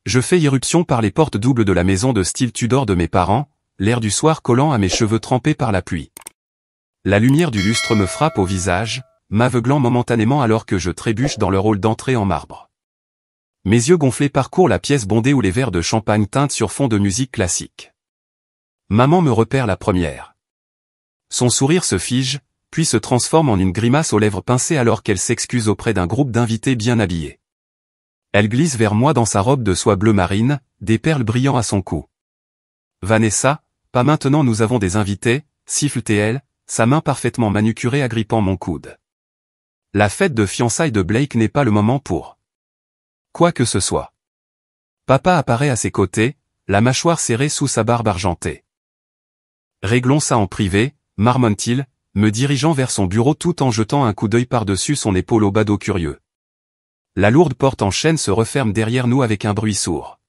Je fais irruption par les portes doubles de la maison de style Tudor de mes parents, l'air du soir collant à mes cheveux trempés par la pluie. La lumière du lustre me frappe au visage, m'aveuglant momentanément alors que je trébuche dans le hall d'entrée en marbre. Mes yeux gonflés parcourent la pièce bondée où les verres de champagne teintent sur fond de musique classique. Maman me repère la première. Son sourire se fige, puis se transforme en une grimace aux lèvres pincées alors qu'elle s'excuse auprès d'un groupe d'invités bien habillés. Elle glisse vers moi dans sa robe de soie bleu marine, des perles brillant à son cou. « Vanessa, pas maintenant, nous avons des invités », siffle-t-elle, sa main parfaitement manucurée agrippant mon coude. La fête de fiançailles de Blake n'est pas le moment pour quoi que ce soit. Papa apparaît à ses côtés, la mâchoire serrée sous sa barbe argentée. « Réglons ça en privé », marmonne-t-il, me dirigeant vers son bureau tout en jetant un coup d'œil par-dessus son épaule au badaud curieux. La lourde porte en chêne se referme derrière nous avec un bruit sourd.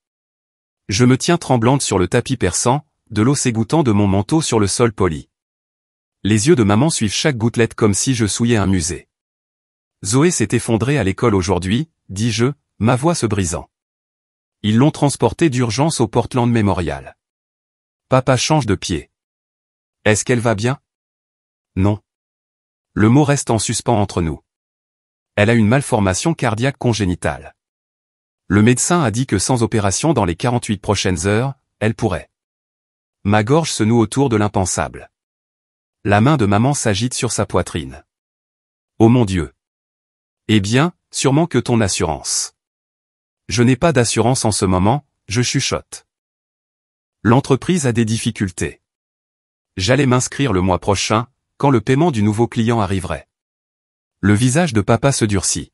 Je me tiens tremblante sur le tapis perçant, de l'eau s'égouttant de mon manteau sur le sol poli. Les yeux de maman suivent chaque gouttelette comme si je souillais un musée. Zoé s'est effondrée à l'école aujourd'hui, dis-je, ma voix se brisant. Ils l'ont transportée d'urgence au Portland Memorial. Papa change de pied. Est-ce qu'elle va bien? Non. Le mot reste en suspens entre nous. Elle a une malformation cardiaque congénitale. Le médecin a dit que sans opération dans les 48 prochaines heures, elle pourrait. Ma gorge se noue autour de l'impensable. La main de maman s'agite sur sa poitrine. Oh mon Dieu. Eh bien, sûrement que ton assurance. Je n'ai pas d'assurance en ce moment, je chuchote. L'entreprise a des difficultés. J'allais m'inscrire le mois prochain, quand le paiement du nouveau client arriverait. Le visage de papa se durcit.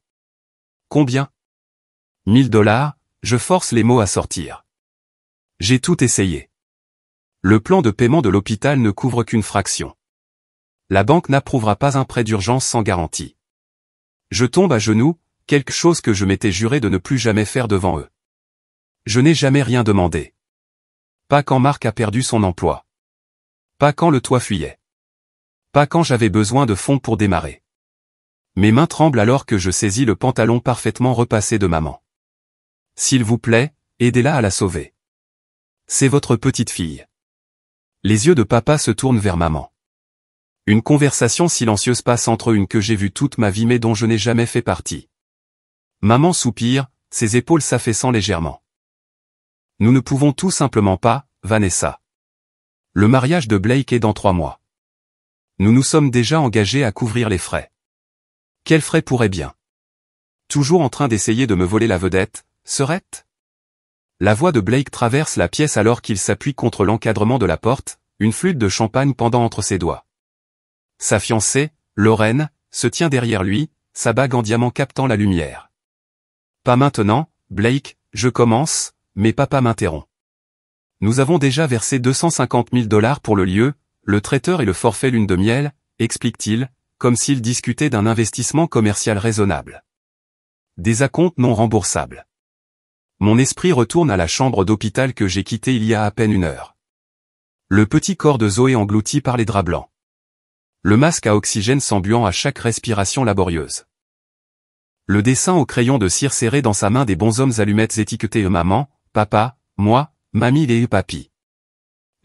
Combien? 1000 $, je force les mots à sortir. J'ai tout essayé. Le plan de paiement de l'hôpital ne couvre qu'une fraction. La banque n'approuvera pas un prêt d'urgence sans garantie. Je tombe à genoux, quelque chose que je m'étais juré de ne plus jamais faire devant eux. Je n'ai jamais rien demandé. Pas quand Marc a perdu son emploi. Pas quand le toit fuyait. Pas quand j'avais besoin de fonds pour démarrer. Mes mains tremblent alors que je saisis le pantalon parfaitement repassé de maman. S'il vous plaît, aidez-la à la sauver. C'est votre petite fille. Les yeux de papa se tournent vers maman. Une conversation silencieuse passe entre eux, une que j'ai vue toute ma vie mais dont je n'ai jamais fait partie. Maman soupire, ses épaules s'affaissant légèrement. Nous ne pouvons tout simplement pas, Vanessa. Le mariage de Blake est dans 3 mois. Nous nous sommes déjà engagés à couvrir les frais. Quels frais pourraient bien? Toujours en train d'essayer de me voler la vedette, serait-ce? La voix de Blake traverse la pièce alors qu'il s'appuie contre l'encadrement de la porte, une flûte de champagne pendant entre ses doigts. Sa fiancée, Lorraine, se tient derrière lui, sa bague en diamant captant la lumière. Pas maintenant, Blake, je commence, mais papa m'interrompt. Nous avons déjà versé 250 000 $ pour le lieu, le traiteur et le forfait lune de miel, explique-t-il, comme s'il discutait d'un investissement commercial raisonnable. Des acomptes non remboursables. Mon esprit retourne à la chambre d'hôpital que j'ai quittée il y a à peine 1 heure. Le petit corps de Zoé englouti par les draps blancs. Le masque à oxygène s'embuant à chaque respiration laborieuse. Le dessin au crayon de cire serré dans sa main des bonshommes allumettes étiquetées maman, papa, moi, mamie et papy.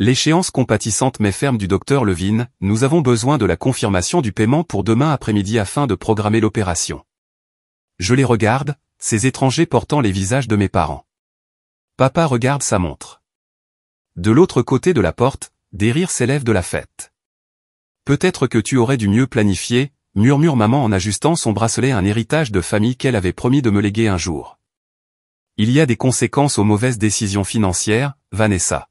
L'échéance compatissante mais ferme du docteur Levine, nous avons besoin de la confirmation du paiement pour demain après-midi afin de programmer l'opération. Je les regarde, ces étrangers portant les visages de mes parents. Papa regarde sa montre. De l'autre côté de la porte, des rires s'élèvent de la fête. Peut-être que tu aurais dû mieux planifier, murmure maman en ajustant son bracelet, un héritage de famille qu'elle avait promis de me léguer un jour. Il y a des conséquences aux mauvaises décisions financières, Vanessa.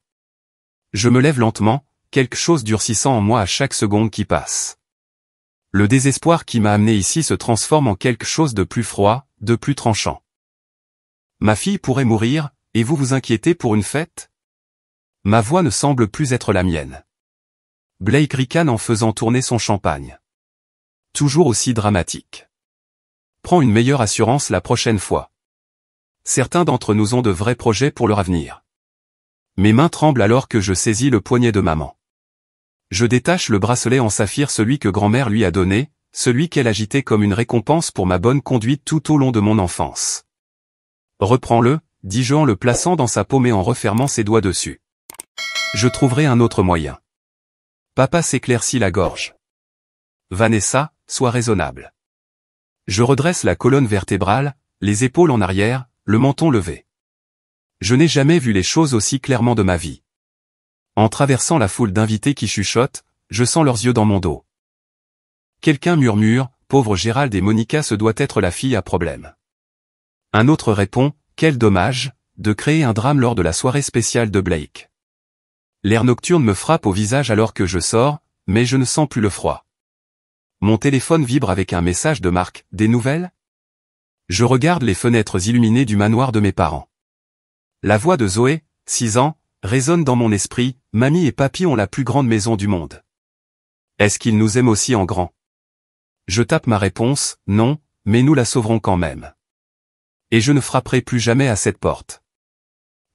Je me lève lentement, quelque chose durcissant en moi à chaque seconde qui passe. Le désespoir qui m'a amené ici se transforme en quelque chose de plus froid, de plus tranchant. Ma fille pourrait mourir, et vous vous inquiétez pour une fête? Ma voix ne semble plus être la mienne. Blake ricane en faisant tourner son champagne. Toujours aussi dramatique. Prends une meilleure assurance la prochaine fois. Certains d'entre nous ont de vrais projets pour leur avenir. Mes mains tremblent alors que je saisis le poignet de maman. Je détache le bracelet en saphir, celui que grand-mère lui a donné, celui qu'elle agitait comme une récompense pour ma bonne conduite tout au long de mon enfance. Reprends-le, dis-je en le plaçant dans sa paume et en refermant ses doigts dessus. Je trouverai un autre moyen. Papa s'éclaircit la gorge. Vanessa, sois raisonnable. Je redresse la colonne vertébrale, les épaules en arrière, le menton levé. Je n'ai jamais vu les choses aussi clairement de ma vie. En traversant la foule d'invités qui chuchotent, je sens leurs yeux dans mon dos. Quelqu'un murmure, pauvre Gérald et Monica, ce doit être la fille à problème. Un autre répond, quel dommage, de créer un drame lors de la soirée spéciale de Blake. L'air nocturne me frappe au visage alors que je sors, mais je ne sens plus le froid. Mon téléphone vibre avec un message de Marc, des nouvelles? Je regarde les fenêtres illuminées du manoir de mes parents. La voix de Zoé, 6 ans, résonne dans mon esprit, mamie et papy ont la plus grande maison du monde. Est-ce qu'ils nous aiment aussi en grand? Je tape ma réponse, non, mais nous la sauverons quand même. Et je ne frapperai plus jamais à cette porte.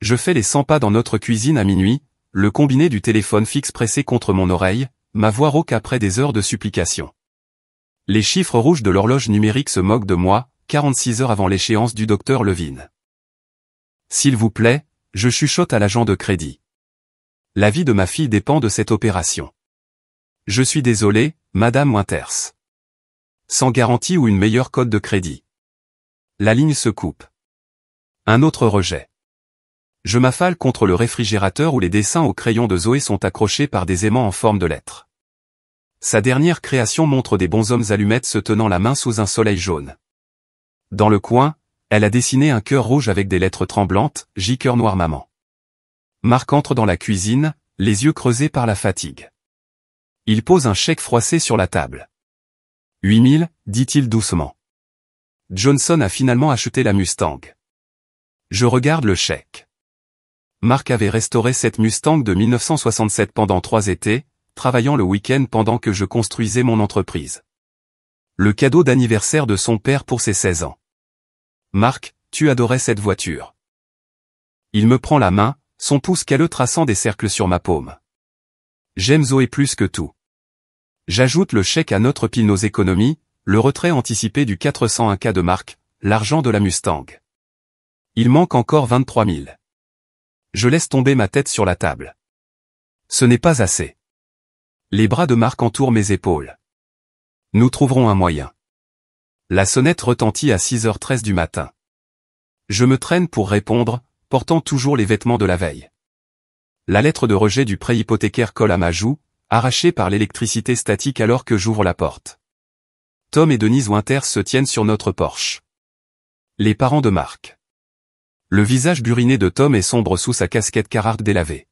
Je fais les 100 pas dans notre cuisine à minuit, le combiné du téléphone fixe pressé contre mon oreille, ma voix rauque après des heures de supplication. Les chiffres rouges de l'horloge numérique se moquent de moi, 46 heures avant l'échéance du docteur Levine. S'il vous plaît, je chuchote à l'agent de crédit. La vie de ma fille dépend de cette opération. Je suis désolé, Madame Winters. Sans garantie ou une meilleure cote de crédit. La ligne se coupe. Un autre rejet. Je m'affale contre le réfrigérateur où les dessins au crayon de Zoé sont accrochés par des aimants en forme de lettres. Sa dernière création montre des bonshommes allumettes se tenant la main sous un soleil jaune. Dans le coin, elle a dessiné un cœur rouge avec des lettres tremblantes, J cœur noir maman. Marc entre dans la cuisine, les yeux creusés par la fatigue. Il pose un chèque froissé sur la table. 8000, dit-il doucement. Johnson a finalement acheté la Mustang. Je regarde le chèque. Marc avait restauré cette Mustang de 1967 pendant 3 étés, travaillant le week-end pendant que je construisais mon entreprise. Le cadeau d'anniversaire de son père pour ses 16 ans. Marc, tu adorais cette voiture. Il me prend la main, son pouce calleux traçant des cercles sur ma paume. J'aime Zoé plus que tout. J'ajoute le chèque à notre pile nos économies, le retrait anticipé du 401K de Marc, l'argent de la Mustang. Il manque encore 23 000. Je laisse tomber ma tête sur la table. Ce n'est pas assez. Les bras de Marc entourent mes épaules. Nous trouverons un moyen. La sonnette retentit à 6h13 du matin. Je me traîne pour répondre, portant toujours les vêtements de la veille. La lettre de rejet du prêt hypothécaire colle à ma joue, arrachée par l'électricité statique alors que j'ouvre la porte. Tom et Denise Winters se tiennent sur notre porche. Les parents de Marc. Le visage buriné de Tom est sombre sous sa casquette Carhartt délavée.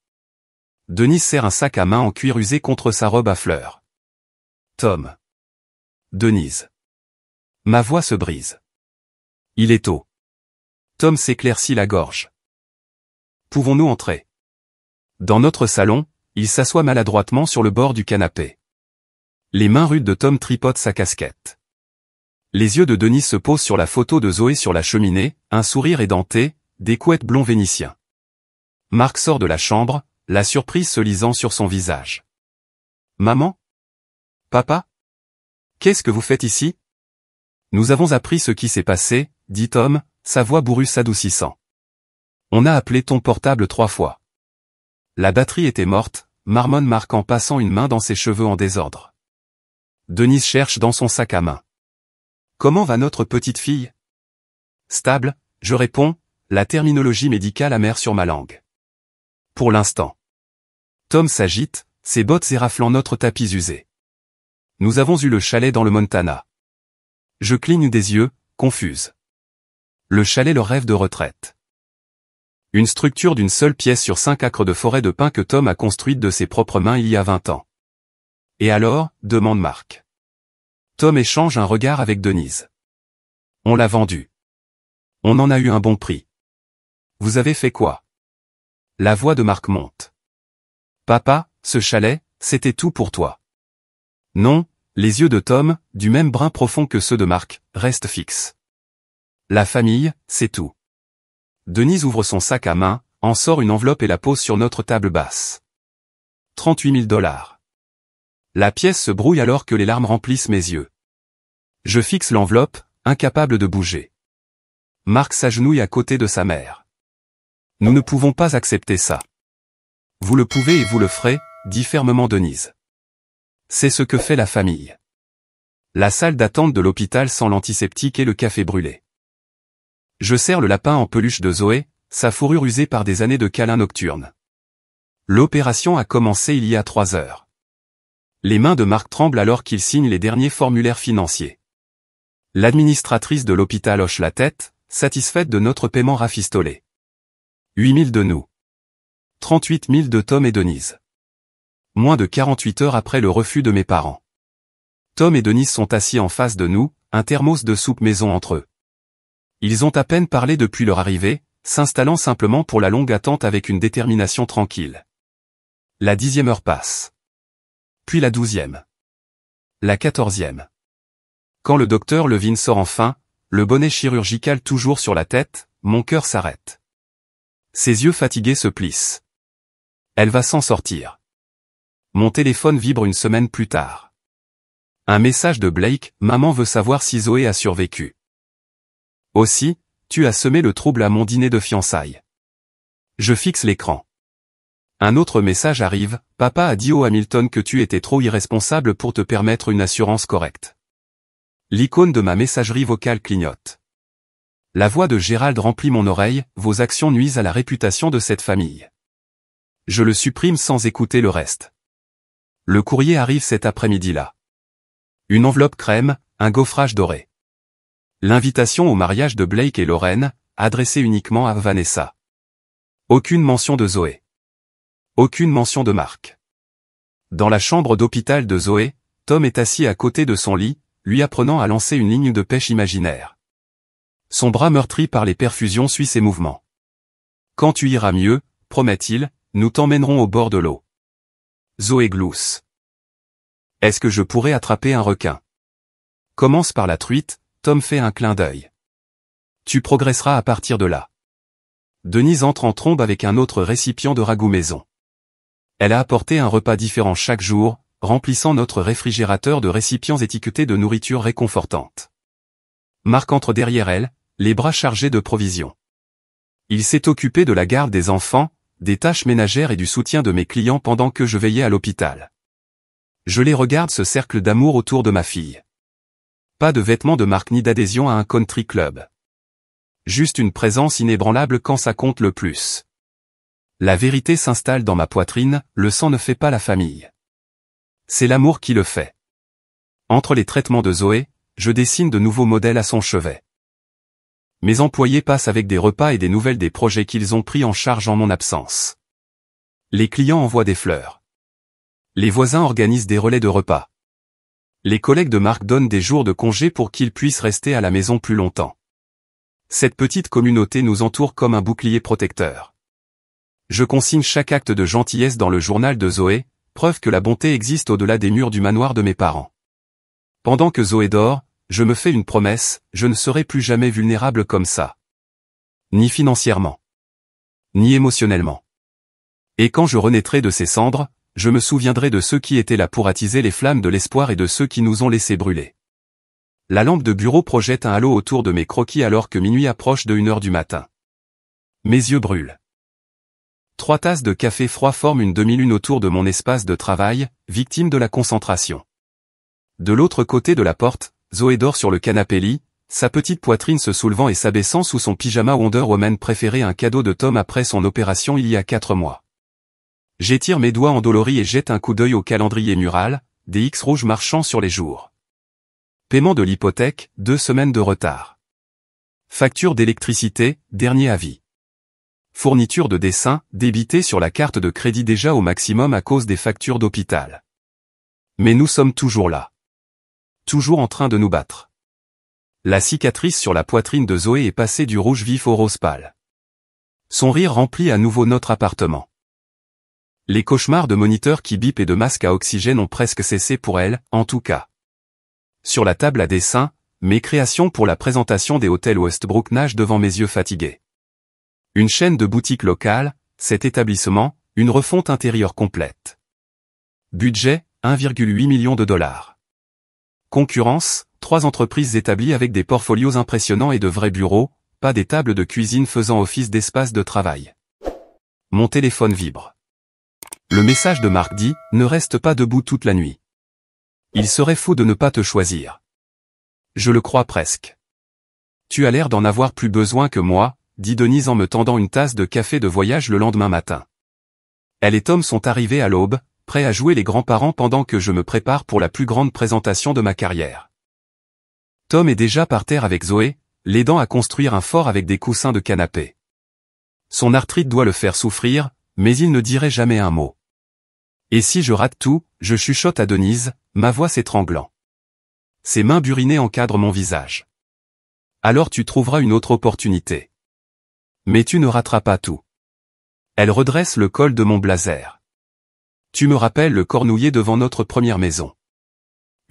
Denise serre un sac à main en cuir usé contre sa robe à fleurs. Tom. Denise. Ma voix se brise. Il est tôt. Tom s'éclaircit la gorge. Pouvons-nous entrer? Dans notre salon, il s'assoit maladroitement sur le bord du canapé. Les mains rudes de Tom tripotent sa casquette. Les yeux de Denise se posent sur la photo de Zoé sur la cheminée, un sourire édenté, des couettes blonds vénitiens. Marc sort de la chambre, la surprise se lisant sur son visage. Maman? Papa? Qu'est-ce que vous faites ici? Nous avons appris ce qui s'est passé, dit Tom, sa voix bourrue s'adoucissant. On a appelé ton portable 3 fois. La batterie était morte, marmonne Marc en passant une main dans ses cheveux en désordre. Denise cherche dans son sac à main. Comment va notre petite fille? Stable, je réponds, la terminologie médicale amère sur ma langue. Pour l'instant. Tom s'agite, ses bottes éraflant notre tapis usé. Nous avons eu le chalet dans le Montana. Je cligne des yeux, confuse. Le chalet leur rêve de retraite. Une structure d'une seule pièce sur 5 acres de forêt de pins que Tom a construite de ses propres mains il y a 20 ans. Et alors, demande Marc. Tom échange un regard avec Denise. On l'a vendu. On en a eu un bon prix. Vous avez fait quoi? La voix de Marc monte. Papa, ce chalet, c'était tout pour toi. Non, les yeux de Tom, du même brun profond que ceux de Marc, restent fixes. La famille, c'est tout. Denise ouvre son sac à main, en sort une enveloppe et la pose sur notre table basse. 38 000 $. La pièce se brouille alors que les larmes remplissent mes yeux. Je fixe l'enveloppe, incapable de bouger. Marc s'agenouille à côté de sa mère. Nous ne pouvons pas accepter ça. Vous le pouvez et vous le ferez, dit fermement Denise. C'est ce que fait la famille. La salle d'attente de l'hôpital sent l'antiseptique et le café brûlé. Je serre le lapin en peluche de Zoé, sa fourrure usée par des années de câlins nocturnes. L'opération a commencé il y a 3 heures. Les mains de Marc tremblent alors qu'il signe les derniers formulaires financiers. L'administratrice de l'hôpital hoche la tête, satisfaite de notre paiement rafistolé. 8 000 de nous. 38 000 de Tom et Denise. Moins de 48 heures après le refus de mes parents. Tom et Denise sont assis en face de nous, un thermos de soupe maison entre eux. Ils ont à peine parlé depuis leur arrivée, s'installant simplement pour la longue attente avec une détermination tranquille. La 10e heure passe. Puis la 12e. La 14e. Quand le docteur Levine sort enfin, le bonnet chirurgical toujours sur la tête, mon cœur s'arrête. Ses yeux fatigués se plissent. Elle va s'en sortir. Mon téléphone vibre une semaine plus tard. Un message de Blake, maman veut savoir si Zoé a survécu. Aussi, tu as semé le trouble à mon dîner de fiançailles. Je fixe l'écran. Un autre message arrive, papa a dit au Hamilton que tu étais trop irresponsable pour te permettre une assurance correcte. L'icône de ma messagerie vocale clignote. La voix de Gérald remplit mon oreille, vos actions nuisent à la réputation de cette famille. Je le supprime sans écouter le reste. Le courrier arrive cet après-midi-là. Une enveloppe crème, un gaufrage doré. L'invitation au mariage de Blake et Lorraine, adressée uniquement à Vanessa. Aucune mention de Zoé. Aucune mention de Marc. Dans la chambre d'hôpital de Zoé, Tom est assis à côté de son lit, lui apprenant à lancer une ligne de pêche imaginaire. Son bras meurtri par les perfusions suit ses mouvements. Quand tu iras mieux, promet-il, nous t'emmènerons au bord de l'eau. Zoé glousse. Est-ce que je pourrais attraper un requin? Commence par la truite, Tom fait un clin d'œil. Tu progresseras à partir de là. Denise entre en trombe avec un autre récipient de ragoût maison. Elle a apporté un repas différent chaque jour, remplissant notre réfrigérateur de récipients étiquetés de nourriture réconfortante. Marc entre derrière elle, les bras chargés de provisions. Il s'est occupé de la garde des enfants, des tâches ménagères et du soutien de mes clients pendant que je veillais à l'hôpital. Je les regarde ce cercle d'amour autour de ma fille. Pas de vêtements de marque ni d'adhésion à un country club. Juste une présence inébranlable quand ça compte le plus. La vérité s'installe dans ma poitrine, le sang ne fait pas la famille. C'est l'amour qui le fait. Entre les traitements de Zoé, je dessine de nouveaux modèles à son chevet. Mes employés passent avec des repas et des nouvelles des projets qu'ils ont pris en charge en mon absence. Les clients envoient des fleurs. Les voisins organisent des relais de repas. Les collègues de Marc donnent des jours de congé pour qu'ils puissent rester à la maison plus longtemps. Cette petite communauté nous entoure comme un bouclier protecteur. Je consigne chaque acte de gentillesse dans le journal de Zoé, preuve que la bonté existe au-delà des murs du manoir de mes parents. Pendant que Zoé dort, je me fais une promesse, je ne serai plus jamais vulnérable comme ça. Ni financièrement. Ni émotionnellement. Et quand je renaîtrai de ces cendres, je me souviendrai de ceux qui étaient là pour attiser les flammes de l'espoir et de ceux qui nous ont laissé brûler. La lampe de bureau projette un halo autour de mes croquis alors que minuit approche de 1 heure du matin. Mes yeux brûlent. 3 tasses de café froid forment une demi-lune autour de mon espace de travail, victime de la concentration. De l'autre côté de la porte, Zoé dort sur le canapé lit, sa petite poitrine se soulevant et s'abaissant sous son pyjama Wonder Woman préféré, un cadeau de Tom après son opération il y a 4 mois. J'étire mes doigts endoloris et jette un coup d'œil au calendrier mural, des X rouges marchant sur les jours. Paiement de l'hypothèque, 2 semaines de retard. Facture d'électricité, dernier avis. Fourniture de dessin, débitée sur la carte de crédit déjà au maximum à cause des factures d'hôpital. Mais nous sommes toujours là. Toujours en train de nous battre. La cicatrice sur la poitrine de Zoé est passée du rouge vif au rose pâle. Son rire remplit à nouveau notre appartement. Les cauchemars de moniteurs qui bipent et de masques à oxygène ont presque cessé pour elle, en tout cas. Sur la table à dessin, mes créations pour la présentation des hôtels Westbrook nagent devant mes yeux fatigués. Une chaîne de boutiques locales, cet établissement, une refonte intérieure complète. Budget, 1,8 million de dollars. Concurrence, 3 entreprises établies avec des portfolios impressionnants et de vrais bureaux, pas des tables de cuisine faisant office d'espace de travail. mon téléphone vibre. Le message de Marc dit « Ne reste pas debout toute la nuit. Il serait fou de ne pas te choisir. » Je le crois presque. Tu as l'air d'en avoir plus besoin que moi, dit Denise en me tendant une tasse de café de voyage le lendemain matin. Elle et Tom sont arrivés à l'aube, prêts à jouer les grands-parents pendant que je me prépare pour la plus grande présentation de ma carrière. Tom est déjà par terre avec Zoé, l'aidant à construire un fort avec des coussins de canapé. Son arthrite doit le faire souffrir, mais il ne dirait jamais un mot. Et si je rate tout, je chuchote à Denise, ma voix s'étranglant. Ses mains burinées encadrent mon visage. Alors tu trouveras une autre opportunité. Mais tu ne rateras pas tout. Elle redresse le col de mon blazer. Tu me rappelles le cornouiller devant notre première maison.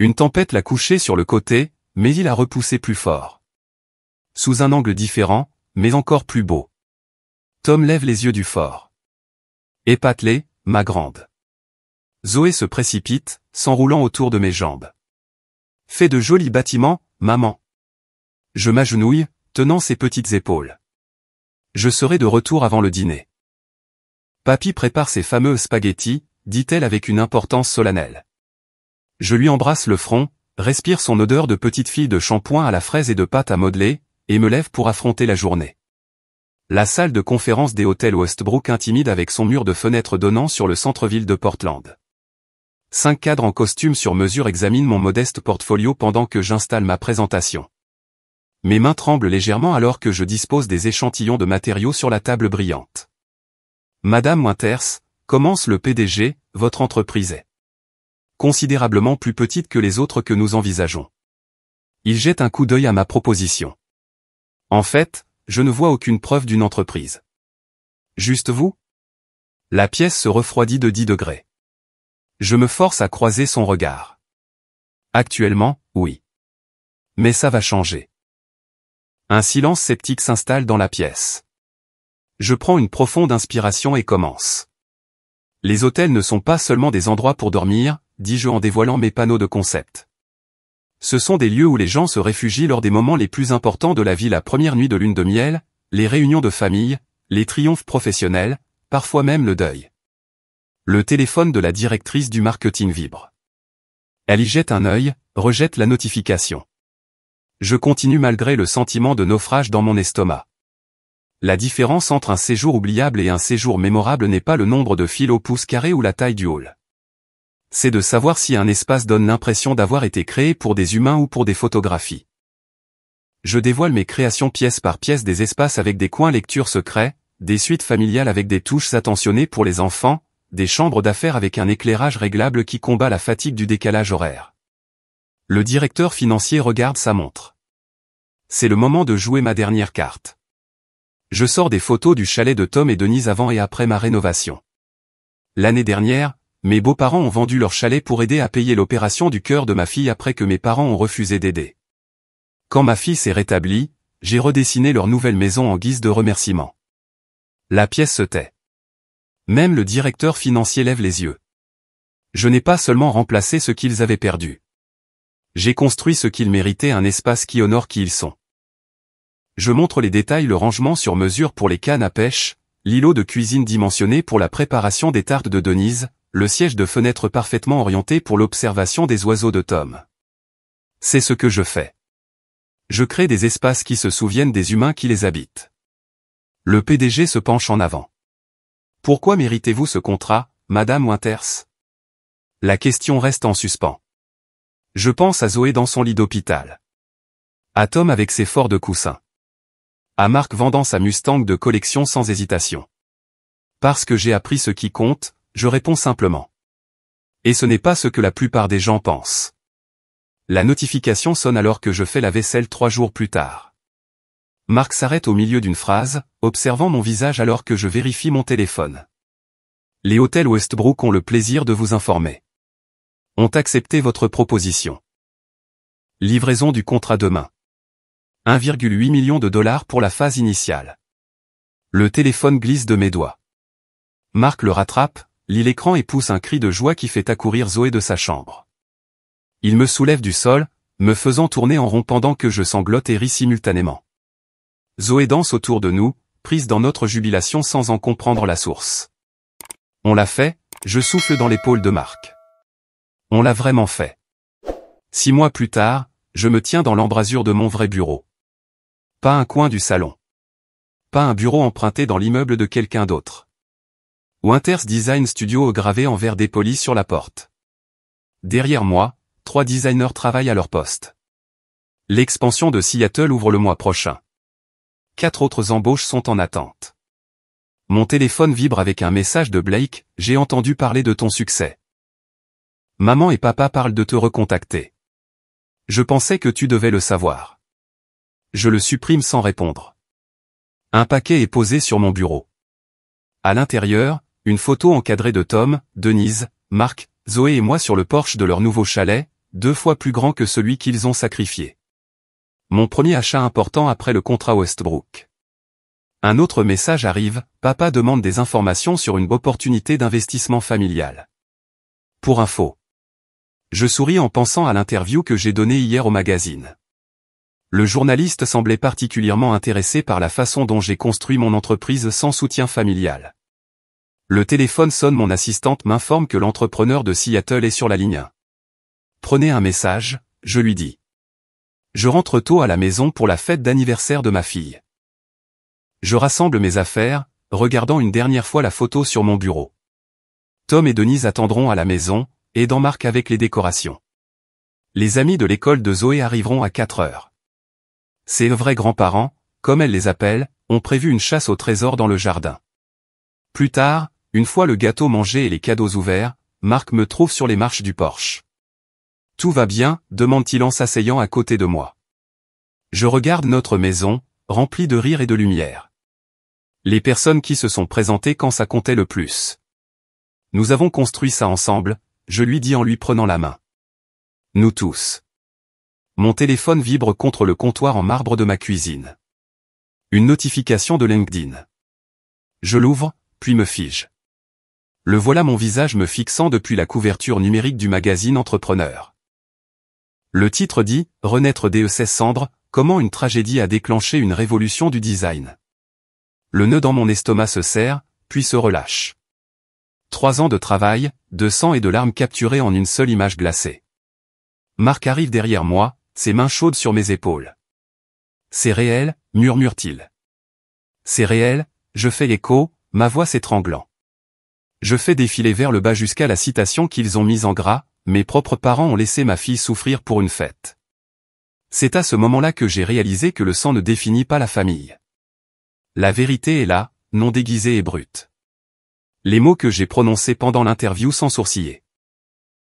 Une tempête l'a couché sur le côté, mais il a repoussé plus fort. Sous un angle différent, mais encore plus beau. Tom lève les yeux du fort. Épate-les, ma grande. Zoé se précipite, s'enroulant autour de mes jambes. Fais de jolis bâtiments, maman. Je m'agenouille, tenant ses petites épaules. Je serai de retour avant le dîner. Papy prépare ses fameux spaghettis, dit-elle avec une importance solennelle. Je lui embrasse le front, respire son odeur de petite fille de shampoing à la fraise et de pâte à modeler, et me lève pour affronter la journée. La salle de conférence des hôtels Westbrook intimide avec son mur de fenêtres donnant sur le centre-ville de Portland. 5 cadres en costume sur mesure examinent mon modeste portfolio pendant que j'installe ma présentation. Mes mains tremblent légèrement alors que je dispose des échantillons de matériaux sur la table brillante. Madame Winters, commence le PDG, votre entreprise est considérablement plus petite que les autres que nous envisageons. Il jette un coup d'œil à ma proposition. En fait, je ne vois aucune preuve d'une entreprise. Juste vous? La pièce se refroidit de 10 degrés. Je me force à croiser son regard. Actuellement, oui. Mais ça va changer. Un silence sceptique s'installe dans la pièce. Je prends une profonde inspiration et commence. Les hôtels ne sont pas seulement des endroits pour dormir, dis-je en dévoilant mes panneaux de concept. Ce sont des lieux où les gens se réfugient lors des moments les plus importants de la vie, la première nuit de lune de miel, les réunions de famille, les triomphes professionnels, parfois même le deuil. Le téléphone de la directrice du marketing vibre. Elle y jette un œil, rejette la notification. Je continue malgré le sentiment de naufrage dans mon estomac. La différence entre un séjour oubliable et un séjour mémorable n'est pas le nombre de fils au pouce carré ou la taille du hall. C'est de savoir si un espace donne l'impression d'avoir été créé pour des humains ou pour des photographies. Je dévoile mes créations pièce par pièce, des espaces avec des coins lecture secrets, des suites familiales avec des touches attentionnées pour les enfants, des chambres d'affaires avec un éclairage réglable qui combat la fatigue du décalage horaire. Le directeur financier regarde sa montre. C'est le moment de jouer ma dernière carte. Je sors des photos du chalet de Tom et Denise avant et après ma rénovation. L'année dernière, mes beaux-parents ont vendu leur chalet pour aider à payer l'opération du cœur de ma fille après que mes parents ont refusé d'aider. Quand ma fille s'est rétablie, j'ai redessiné leur nouvelle maison en guise de remerciement. La pièce se tait. Même le directeur financier lève les yeux. Je n'ai pas seulement remplacé ce qu'ils avaient perdu. J'ai construit ce qu'ils méritaient, un espace qui honore qui ils sont. Je montre les détails, le rangement sur mesure pour les cannes à pêche, l'îlot de cuisine dimensionné pour la préparation des tartes de Denise, le siège de fenêtre parfaitement orienté pour l'observation des oiseaux de Tom. C'est ce que je fais. Je crée des espaces qui se souviennent des humains qui les habitent. Le PDG se penche en avant. Pourquoi méritez-vous ce contrat, Madame Winters? La question reste en suspens. Je pense à Zoé dans son lit d'hôpital. À Tom avec ses forts de coussins. À Marc vendant sa Mustang de collection sans hésitation. Parce que j'ai appris ce qui compte, je réponds simplement. Et ce n'est pas ce que la plupart des gens pensent. La notification sonne alors que je fais la vaisselle 3 jours plus tard. Marc s'arrête au milieu d'une phrase, observant mon visage alors que je vérifie mon téléphone. Les hôtels Westbrook ont le plaisir de vous informer. Ont accepté votre proposition. Livraison du contrat demain. 1,8 million de dollars pour la phase initiale. Le téléphone glisse de mes doigts. Marc le rattrape, lit l'écran et pousse un cri de joie qui fait accourir Zoé de sa chambre. Il me soulève du sol, me faisant tourner en rond pendant que je sanglote et ris simultanément. Zoé danse autour de nous, prise dans notre jubilation sans en comprendre la source. On l'a fait, je souffle dans l'épaule de Marc. On l'a vraiment fait. 6 mois plus tard, je me tiens dans l'embrasure de mon vrai bureau. Pas un coin du salon. Pas un bureau emprunté dans l'immeuble de quelqu'un d'autre. Winters Design Studio gravé en verre dépoli sur la porte. Derrière moi, 3 designers travaillent à leur poste. L'expansion de Seattle ouvre le mois prochain. 4 autres embauches sont en attente. Mon téléphone vibre avec un message de Blake, j'ai entendu parler de ton succès. Maman et papa parlent de te recontacter. Je pensais que tu devais le savoir. Je le supprime sans répondre. Un paquet est posé sur mon bureau. À l'intérieur, une photo encadrée de Tom, Denise, Marc, Zoé et moi sur le porche de leur nouveau chalet, 2 fois plus grand que celui qu'ils ont sacrifié. Mon premier achat important après le contrat Westbrook. Un autre message arrive, papa demande des informations sur une opportunité d'investissement familial. Pour info. Je souris en pensant à l'interview que j'ai donnée hier au magazine. Le journaliste semblait particulièrement intéressé par la façon dont j'ai construit mon entreprise sans soutien familial. Le téléphone sonne, mon assistante m'informe que l'entrepreneur de Seattle est sur la ligne 1. Prenez un message, je lui dis. Je rentre tôt à la maison pour la fête d'anniversaire de ma fille. Je rassemble mes affaires, regardant une dernière fois la photo sur mon bureau. Tom et Denise attendront à la maison, aidant Marc avec les décorations. Les amis de l'école de Zoé arriveront à 4 heures. Ses vrais grands-parents, comme elle les appelle, ont prévu une chasse au trésor dans le jardin. Plus tard, une fois le gâteau mangé et les cadeaux ouverts, Marc me trouve sur les marches du porche. « Tout va bien ?» demande-t-il en s'asseyant à côté de moi. Je regarde notre maison, remplie de rire et de lumière. Les personnes qui se sont présentées quand ça comptait le plus. Nous avons construit ça ensemble, je lui dis en lui prenant la main. Nous tous. Mon téléphone vibre contre le comptoir en marbre de ma cuisine. Une notification de LinkedIn. Je l'ouvre, puis me fige. Le voilà, mon visage me fixant depuis la couverture numérique du magazine Entrepreneur. Le titre dit « Renaître des cendres, comment une tragédie a déclenché une révolution du design ». Le nœud dans mon estomac se serre, puis se relâche. 3 ans de travail, de sang et de larmes capturées en une seule image glacée. Marc arrive derrière moi, ses mains chaudes sur mes épaules. « C'est réel » murmure-t-il. « C'est réel », je fais écho, ma voix s'étranglant. Je fais défiler vers le bas jusqu'à la citation qu'ils ont mise en gras, « Mes propres parents ont laissé ma fille souffrir pour une fête ». C'est à ce moment-là que j'ai réalisé que le sang ne définit pas la famille. La vérité est là, non déguisée et brute. Les mots que j'ai prononcés pendant l'interview sans sourciller.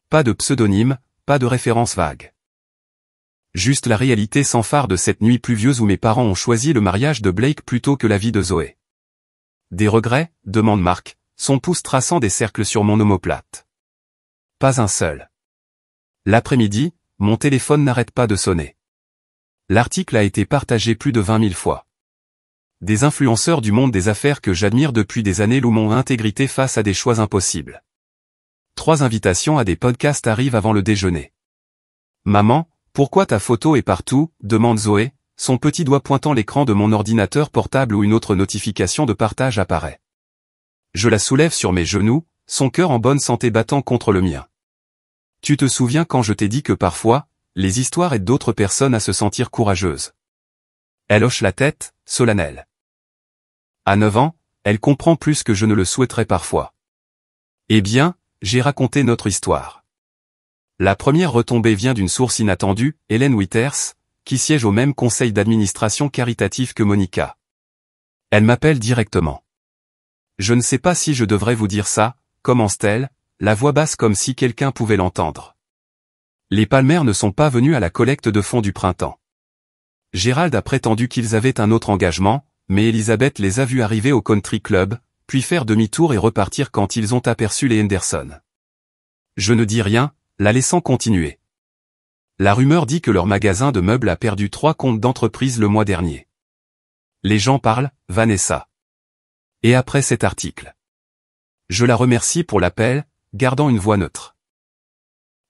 Pas de pseudonyme, pas de référence vague. Juste la réalité sans phare de cette nuit pluvieuse où mes parents ont choisi le mariage de Blake plutôt que la vie de Zoé. Des regrets, demande Marc, son pouce traçant des cercles sur mon omoplate. Pas un seul. L'après-midi, mon téléphone n'arrête pas de sonner. L'article a été partagé plus de 20 000 fois. Des influenceurs du monde des affaires que j'admire depuis des années louent mon intégrité face à des choix impossibles. 3 invitations à des podcasts arrivent avant le déjeuner. Maman, pourquoi ta photo est partout, demande Zoé, son petit doigt pointant l'écran de mon ordinateur portable où une autre notification de partage apparaît. Je la soulève sur mes genoux, son cœur en bonne santé battant contre le mien. Tu te souviens quand je t'ai dit que parfois, les histoires aident d'autres personnes à se sentir courageuses. Elle hoche la tête, solennelle. À 9 ans, elle comprend plus que je ne le souhaiterais parfois. Eh bien, j'ai raconté notre histoire. La première retombée vient d'une source inattendue, Hélène Withers, qui siège au même conseil d'administration caritatif que Monica. Elle m'appelle directement. Je ne sais pas si je devrais vous dire ça, commence-t-elle, la voix basse comme si quelqu'un pouvait l'entendre. Les Palmer ne sont pas venus à la collecte de fonds du printemps. Gérald a prétendu qu'ils avaient un autre engagement, mais Elisabeth les a vus arriver au country club, puis faire demi-tour et repartir quand ils ont aperçu les Henderson. Je ne dis rien, la laissant continuer. La rumeur dit que leur magasin de meubles a perdu 3 comptes d'entreprise le mois dernier. Les gens parlent, Vanessa. Et après cet article. Je la remercie pour l'appel, gardant une voix neutre.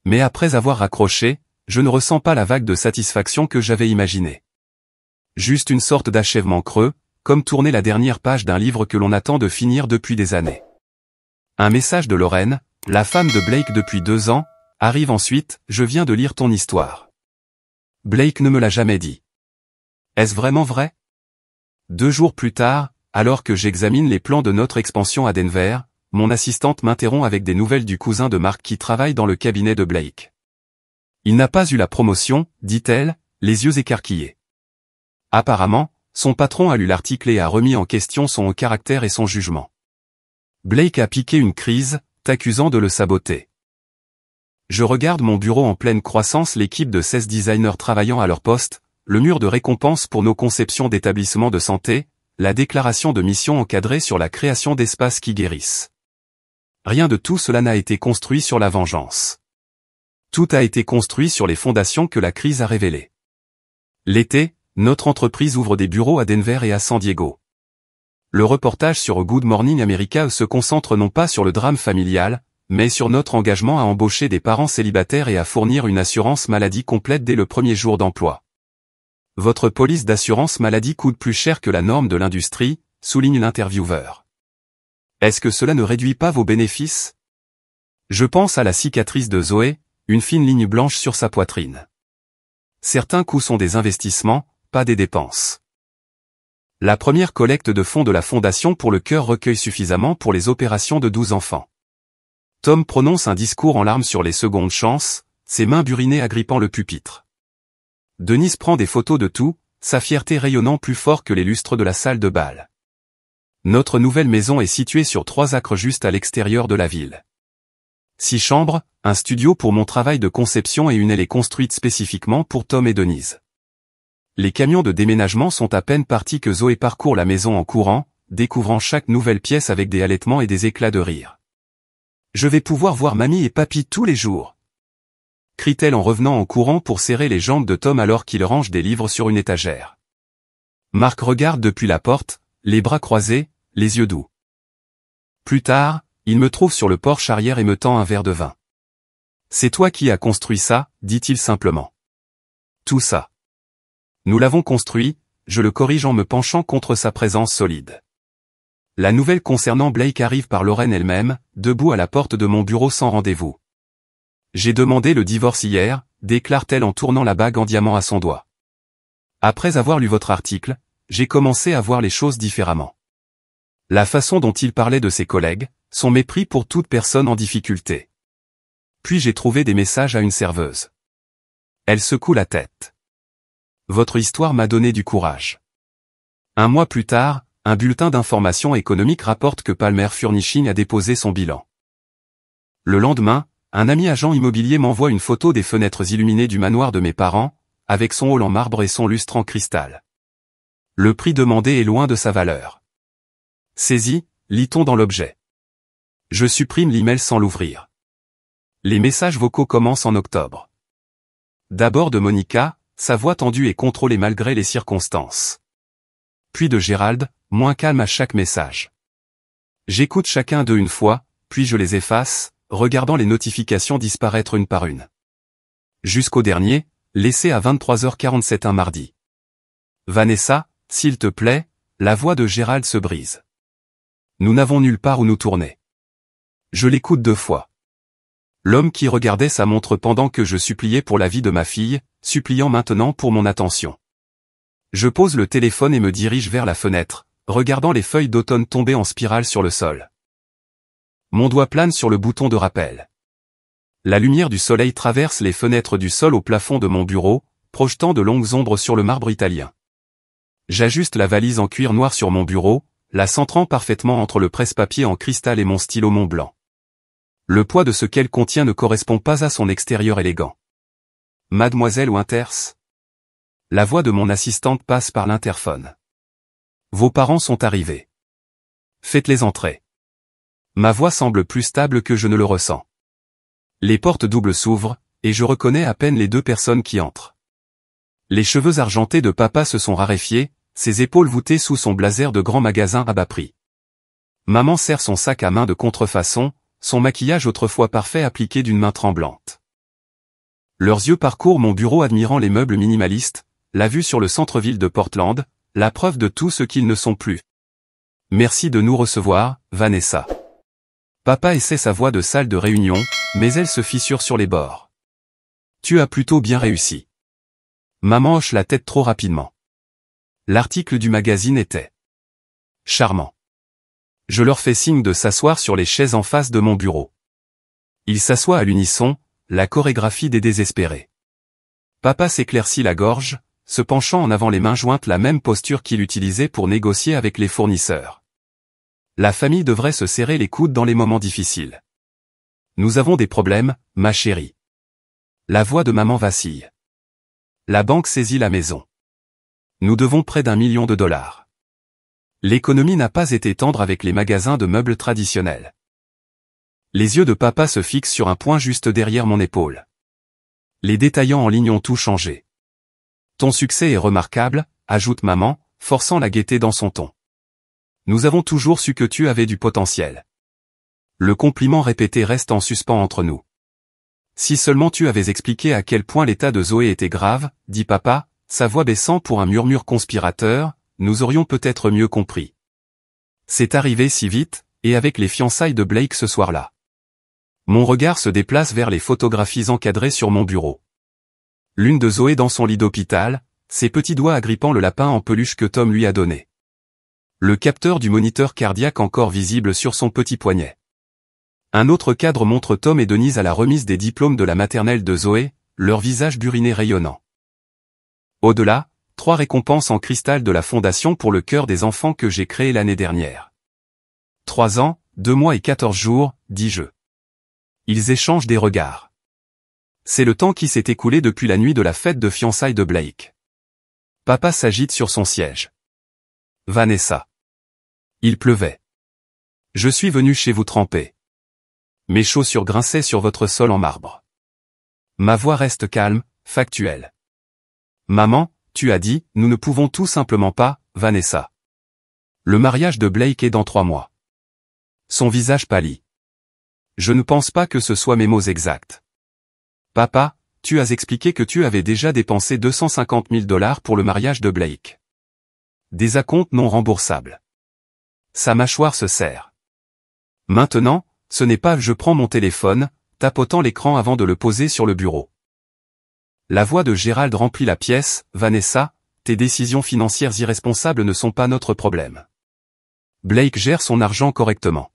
Mais après avoir raccroché, je ne ressens pas la vague de satisfaction que j'avais imaginée. Juste une sorte d'achèvement creux, comme tourner la dernière page d'un livre que l'on attend de finir depuis des années. Un message de Lorraine, la femme de Blake depuis 2 ans, arrive ensuite, je viens de lire ton histoire. Blake ne me l'a jamais dit. Est-ce vraiment vrai? 2 jours plus tard, alors que j'examine les plans de notre expansion à Denver, mon assistante m'interrompt avec des nouvelles du cousin de Mark qui travaille dans le cabinet de Blake. Il n'a pas eu la promotion, dit-elle, les yeux écarquillés. Apparemment, son patron a lu l'article et a remis en question son caractère et son jugement. Blake a piqué une crise, t'accusant de le saboter. Je regarde mon bureau en pleine croissance, l'équipe de 16 designers travaillant à leur poste, le mur de récompense pour nos conceptions d'établissements de santé, la déclaration de mission encadrée sur la création d'espaces qui guérissent. Rien de tout cela n'a été construit sur la vengeance. Tout a été construit sur les fondations que la crise a révélées. L'été, notre entreprise ouvre des bureaux à Denver et à San Diego. Le reportage sur Good Morning America se concentre non pas sur le drame familial, mais sur notre engagement à embaucher des parents célibataires et à fournir une assurance maladie complète dès le premier jour d'emploi. Votre police d'assurance maladie coûte plus cher que la norme de l'industrie, souligne l'intervieweur. Est-ce que cela ne réduit pas vos bénéfices? Je pense à la cicatrice de Zoé, une fine ligne blanche sur sa poitrine. Certains coûts sont des investissements, pas des dépenses. La première collecte de fonds de la Fondation pour le cœur recueille suffisamment pour les opérations de 12 enfants. Tom prononce un discours en larmes sur les secondes chances, ses mains burinées agrippant le pupitre. Denise prend des photos de tout, sa fierté rayonnant plus fort que les lustres de la salle de bal. Notre nouvelle maison est située sur 3 acres juste à l'extérieur de la ville. 6 chambres, un studio pour mon travail de conception et une aile est construite spécifiquement pour Tom et Denise. Les camions de déménagement sont à peine partis que Zoé parcourt la maison en courant, découvrant chaque nouvelle pièce avec des halètements et des éclats de rire. Je vais pouvoir voir mamie et papy tous les jours, crie-t-elle en revenant en courant pour serrer les jambes de Tom alors qu'il range des livres sur une étagère. Mark regarde depuis la porte, les bras croisés, les yeux doux. Plus tard, il me trouve sur le porche arrière et me tend un verre de vin. C'est toi qui as construit ça, dit-il simplement. Tout ça. Nous l'avons construit, je le corrige en me penchant contre sa présence solide. La nouvelle concernant Blake arrive par Lorraine elle-même, debout à la porte de mon bureau sans rendez-vous. J'ai demandé le divorce hier, déclare-t-elle en tournant la bague en diamant à son doigt. Après avoir lu votre article, j'ai commencé à voir les choses différemment. La façon dont il parlait de ses collègues, son mépris pour toute personne en difficulté. Puis j'ai trouvé des messages à une serveuse. Elle secoue la tête. Votre histoire m'a donné du courage. 1 mois plus tard, un bulletin d'information économique rapporte que Palmer Furnishing a déposé son bilan. Le lendemain, un ami agent immobilier m'envoie une photo des fenêtres illuminées du manoir de mes parents, avec son hall en marbre et son lustre en cristal. Le prix demandé est loin de sa valeur. Saisi, lit-on dans l'objet. Je supprime l'email sans l'ouvrir. Les messages vocaux commencent en octobre. D'abord de Monica, sa voix tendue et contrôlée malgré les circonstances. Puis de Gérald, moins calme à chaque message. J'écoute chacun d'eux une fois, puis je les efface, regardant les notifications disparaître une par une. Jusqu'au dernier, laissé à 23h47 un mardi. Vanessa, s'il te plaît, la voix de Gérald se brise. Nous n'avons nulle part où nous tourner. Je l'écoute 2 fois. L'homme qui regardait sa montre pendant que je suppliais pour la vie de ma fille, suppliant maintenant pour mon attention. Je pose le téléphone et me dirige vers la fenêtre, regardant les feuilles d'automne tomber en spirale sur le sol. Mon doigt plane sur le bouton de rappel. La lumière du soleil traverse les fenêtres du sol au plafond de mon bureau, projetant de longues ombres sur le marbre italien. J'ajuste la valise en cuir noir sur mon bureau, la centrant parfaitement entre le presse-papier en cristal et mon stylo Mont Blanc. Le poids de ce qu'elle contient ne correspond pas à son extérieur élégant. Mademoiselle Winters? La voix de mon assistante passe par l'interphone. Vos parents sont arrivés. Faites-les entrer. Ma voix semble plus stable que je ne le ressens. Les portes doubles s'ouvrent, et je reconnais à peine les 2 personnes qui entrent. Les cheveux argentés de papa se sont raréfiés, ses épaules voûtées sous son blazer de grand magasin à bas prix. Maman serre son sac à main de contrefaçon, son maquillage autrefois parfait appliqué d'une main tremblante. Leurs yeux parcourent mon bureau admirant les meubles minimalistes, la vue sur le centre-ville de Portland, la preuve de tout ce qu'ils ne sont plus. Merci de nous recevoir, Vanessa. Papa essaie sa voix de salle de réunion, mais elle se fissure sur les bords. Tu as plutôt bien réussi. Maman hoche la tête trop rapidement. L'article du magazine était charmant. Je leur fais signe de s'asseoir sur les chaises en face de mon bureau. Ils s'assoient à l'unisson, la chorégraphie des désespérés. Papa s'éclaircit la gorge, se penchant en avant les mains jointes, la même posture qu'il utilisait pour négocier avec les fournisseurs. La famille devrait se serrer les coudes dans les moments difficiles. Nous avons des problèmes, ma chérie. La voix de maman vacille. La banque saisit la maison. Nous devons près d'1 million de dollars. L'économie n'a pas été tendre avec les magasins de meubles traditionnels. Les yeux de papa se fixent sur un point juste derrière mon épaule. Les détaillants en ligne ont tout changé. Ton succès est remarquable, ajoute maman, forçant la gaieté dans son ton. Nous avons toujours su que tu avais du potentiel. Le compliment répété reste en suspens entre nous. Si seulement tu avais expliqué à quel point l'état de Zoé était grave, dit papa, sa voix baissant pour un murmure conspirateur, nous aurions peut-être mieux compris. C'est arrivé si vite, et avec les fiançailles de Blake ce soir-là. Mon regard se déplace vers les photographies encadrées sur mon bureau. L'une de Zoé dans son lit d'hôpital, ses petits doigts agrippant le lapin en peluche que Tom lui a donné. Le capteur du moniteur cardiaque encore visible sur son petit poignet. Un autre cadre montre Tom et Denise à la remise des diplômes de la maternelle de Zoé, leur visage buriné rayonnant. Au-delà, 3 récompenses en cristal de la Fondation pour le cœur des enfants que j'ai créée l'année dernière. 3 ans, 2 mois et 14 jours, dis-je. Ils échangent des regards. C'est le temps qui s'est écoulé depuis la nuit de la fête de fiançailles de Blake. Papa s'agite sur son siège. Vanessa. Il pleuvait. Je suis venu chez vous tremper. Mes chaussures grinçaient sur votre sol en marbre. Ma voix reste calme, factuelle. Maman, tu as dit, nous ne pouvons tout simplement pas, Vanessa. Le mariage de Blake est dans 3 mois. Son visage pâlit. Je ne pense pas que ce soit mes mots exacts. Papa, tu as expliqué que tu avais déjà dépensé 250 000 $ pour le mariage de Blake. Des acomptes non remboursables. Sa mâchoire se serre. Maintenant, ce n'est pas je prends mon téléphone, tapotant l'écran avant de le poser sur le bureau. La voix de Gérald remplit la pièce, Vanessa, tes décisions financières irresponsables ne sont pas notre problème. Blake gère son argent correctement.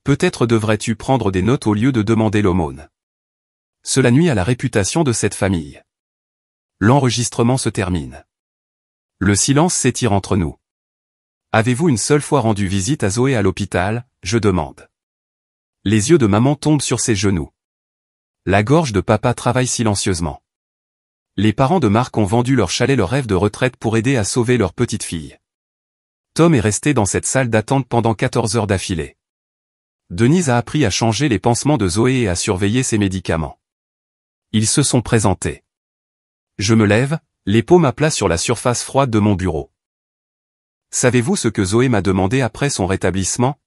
Peut-être devrais-tu prendre des notes au lieu de demander l'aumône. Cela nuit à la réputation de cette famille. L'enregistrement se termine. Le silence s'étire entre nous. Avez-vous une seule fois rendu visite à Zoé à l'hôpital, je demande. Les yeux de maman tombent sur ses genoux. La gorge de papa travaille silencieusement. Les parents de Marc ont vendu leur chalet, leur rêve de retraite pour aider à sauver leur petite fille. Tom est resté dans cette salle d'attente pendant 14 heures d'affilée. Denise a appris à changer les pansements de Zoé et à surveiller ses médicaments. Ils se sont présentés. Je me lève, les paumes à plat sur la surface froide de mon bureau. Savez-vous ce que Zoé m'a demandé après son rétablissement?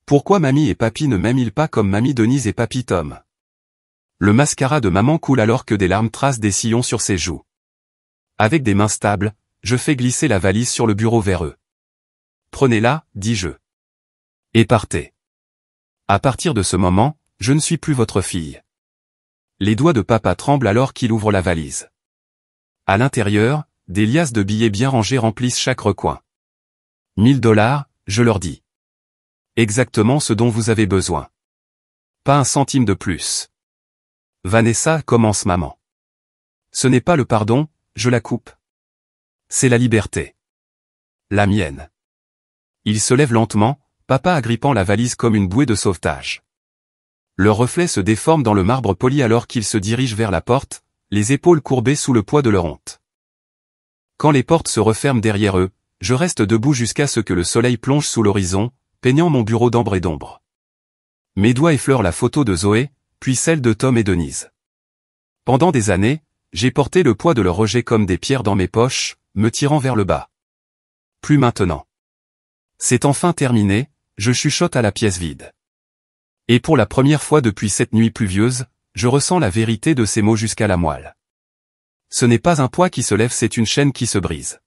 Pourquoi mamie et papy ne m'aiment-ils pas comme mamie Denise et papy Tom? Le mascara de maman coule alors que des larmes tracent des sillons sur ses joues. Avec des mains stables, je fais glisser la valise sur le bureau vers eux. Prenez-la, dis-je. Et partez. À partir de ce moment, je ne suis plus votre fille. Les doigts de papa tremblent alors qu'il ouvre la valise. À l'intérieur, des liasses de billets bien rangés remplissent chaque recoin. 1 000 $, je leur dis. Exactement ce dont vous avez besoin. Pas un centime de plus. Vanessa, commence maman. Ce n'est pas le pardon, je la coupe. C'est la liberté. La mienne. Il se lève lentement, papa agrippant la valise comme une bouée de sauvetage. Leur reflet se déforme dans le marbre poli alors qu'ils se dirigent vers la porte, les épaules courbées sous le poids de leur honte. Quand les portes se referment derrière eux, je reste debout jusqu'à ce que le soleil plonge sous l'horizon, peignant mon bureau d'ambre et d'ombre. Mes doigts effleurent la photo de Zoé, puis celle de Tom et Denise. Pendant des années, j'ai porté le poids de leur rejet comme des pierres dans mes poches, me tirant vers le bas. Plus maintenant. C'est enfin terminé, je chuchote à la pièce vide. Et pour la première fois depuis cette nuit pluvieuse, je ressens la vérité de ces mots jusqu'à la moelle. Ce n'est pas un poids qui se lève, c'est une chaîne qui se brise.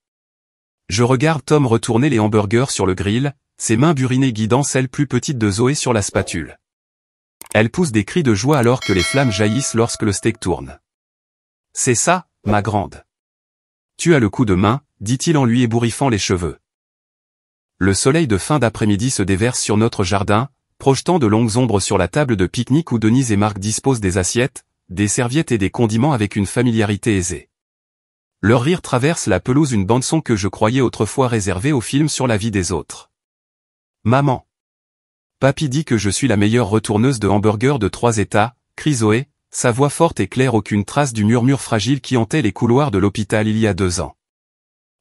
Je regarde Tom retourner les hamburgers sur le grill, ses mains burinées guidant celle plus petite de Zoé sur la spatule. Elle pousse des cris de joie alors que les flammes jaillissent lorsque le steak tourne. « C'est ça, ma grande. Tu as le coup de main, dit-il en lui ébouriffant les cheveux. Le soleil de fin d'après-midi se déverse sur notre jardin, projetant de longues ombres sur la table de pique-nique où Denise et Marc disposent des assiettes, des serviettes et des condiments avec une familiarité aisée. Leur rire traverse la pelouse, une bande-son que je croyais autrefois réservée aux films sur la vie des autres. Maman. Papy dit que je suis la meilleure retourneuse de hamburgers de 3 états, crie Zoé, sa voix forte et claire, aucune trace du murmure fragile qui hantait les couloirs de l'hôpital il y a 2 ans.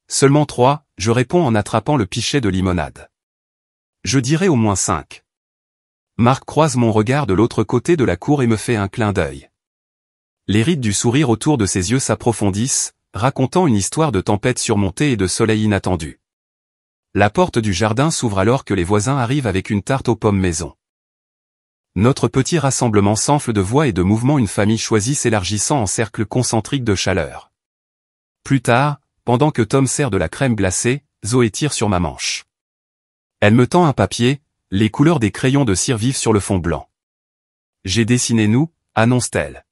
Seulement 3, je réponds en attrapant le pichet de limonade. Je dirais au moins 5. Marc croise mon regard de l'autre côté de la cour et me fait un clin d'œil. Les rides du sourire autour de ses yeux s'approfondissent, racontant une histoire de tempête surmontée et de soleil inattendu. La porte du jardin s'ouvre alors que les voisins arrivent avec une tarte aux pommes maison. Notre petit rassemblement s'enfle de voix et de mouvements, une famille choisie s'élargissant en cercle concentrique de chaleur. Plus tard, pendant que Tom sert de la crème glacée, Zoé tire sur ma manche. Elle me tend un papier, les couleurs des crayons de cire vivent sur le fond blanc. J'ai dessiné nous, annonce-t-elle.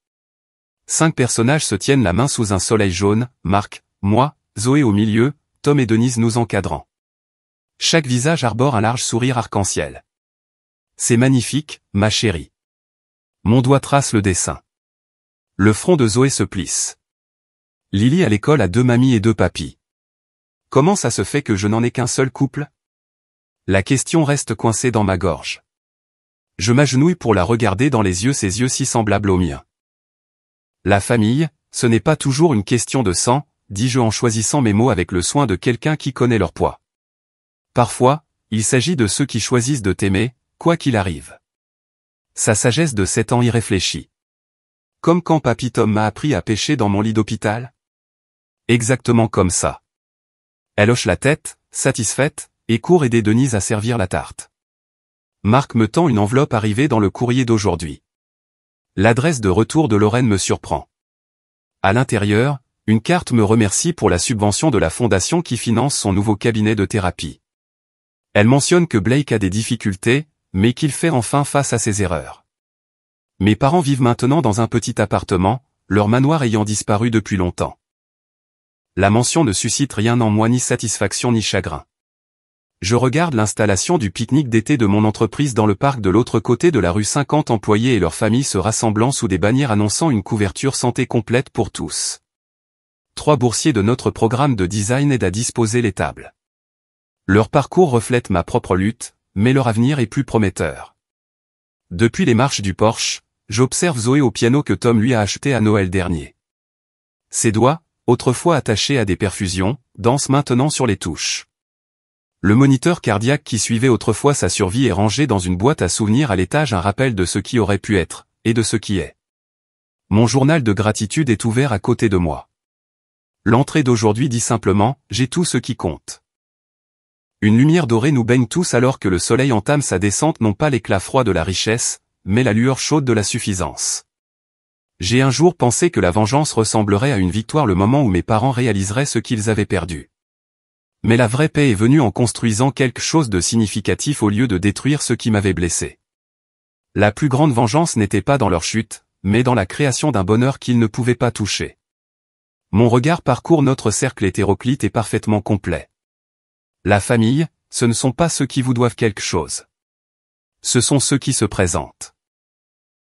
5 personnages se tiennent la main sous un soleil jaune, Marc, moi, Zoé au milieu, Tom et Denise nous encadrant. Chaque visage arbore un large sourire arc-en-ciel. C'est magnifique, ma chérie. Mon doigt trace le dessin. Le front de Zoé se plisse. Lily à l'école a 2 mamies et 2 papis. Comment ça se fait que je n'en ai qu'un seul couple? La question reste coincée dans ma gorge. Je m'agenouille pour la regarder dans les yeux, ses yeux si semblables aux miens. La famille, ce n'est pas toujours une question de sang, dis-je en choisissant mes mots avec le soin de quelqu'un qui connaît leur poids. Parfois, il s'agit de ceux qui choisissent de t'aimer, quoi qu'il arrive. Sa sagesse de 7 ans y réfléchit. Comme quand papy Tom m'a appris à pêcher dans mon lit d'hôpital? Exactement comme ça. Elle hoche la tête, satisfaite, et court aider Denise à servir la tarte. Marc me tend une enveloppe arrivée dans le courrier d'aujourd'hui. L'adresse de retour de Lorraine me surprend. À l'intérieur, une carte me remercie pour la subvention de la fondation qui finance son nouveau cabinet de thérapie. Elle mentionne que Blake a des difficultés, mais qu'il fait enfin face à ses erreurs. Mes parents vivent maintenant dans un petit appartement, leur manoir ayant disparu depuis longtemps. La mention ne suscite rien en moi, ni satisfaction ni chagrin. Je regarde l'installation du pique-nique d'été de mon entreprise dans le parc de l'autre côté de la rue, 50 employés et leurs familles se rassemblant sous des bannières annonçant une couverture santé complète pour tous. 3 boursiers de notre programme de design aident à disposer les tables. Leur parcours reflète ma propre lutte, mais leur avenir est plus prometteur. Depuis les marches du porche, j'observe Zoé au piano que Tom lui a acheté à Noël dernier. Ses doigts, autrefois attachés à des perfusions, dansent maintenant sur les touches. Le moniteur cardiaque qui suivait autrefois sa survie est rangé dans une boîte à souvenirs à l'étage, un rappel de ce qui aurait pu être, et de ce qui est. Mon journal de gratitude est ouvert à côté de moi. L'entrée d'aujourd'hui dit simplement « J'ai tout ce qui compte ». Une lumière dorée nous baigne tous alors que le soleil entame sa descente, non pas l'éclat froid de la richesse, mais la lueur chaude de la suffisance. J'ai un jour pensé que la vengeance ressemblerait à une victoire, le moment où mes parents réaliseraient ce qu'ils avaient perdu. Mais la vraie paix est venue en construisant quelque chose de significatif au lieu de détruire ce qui m'avait blessé. La plus grande vengeance n'était pas dans leur chute, mais dans la création d'un bonheur qu'ils ne pouvaient pas toucher. Mon regard parcourt notre cercle hétéroclite et parfaitement complet. La famille, ce ne sont pas ceux qui vous doivent quelque chose. Ce sont ceux qui se présentent.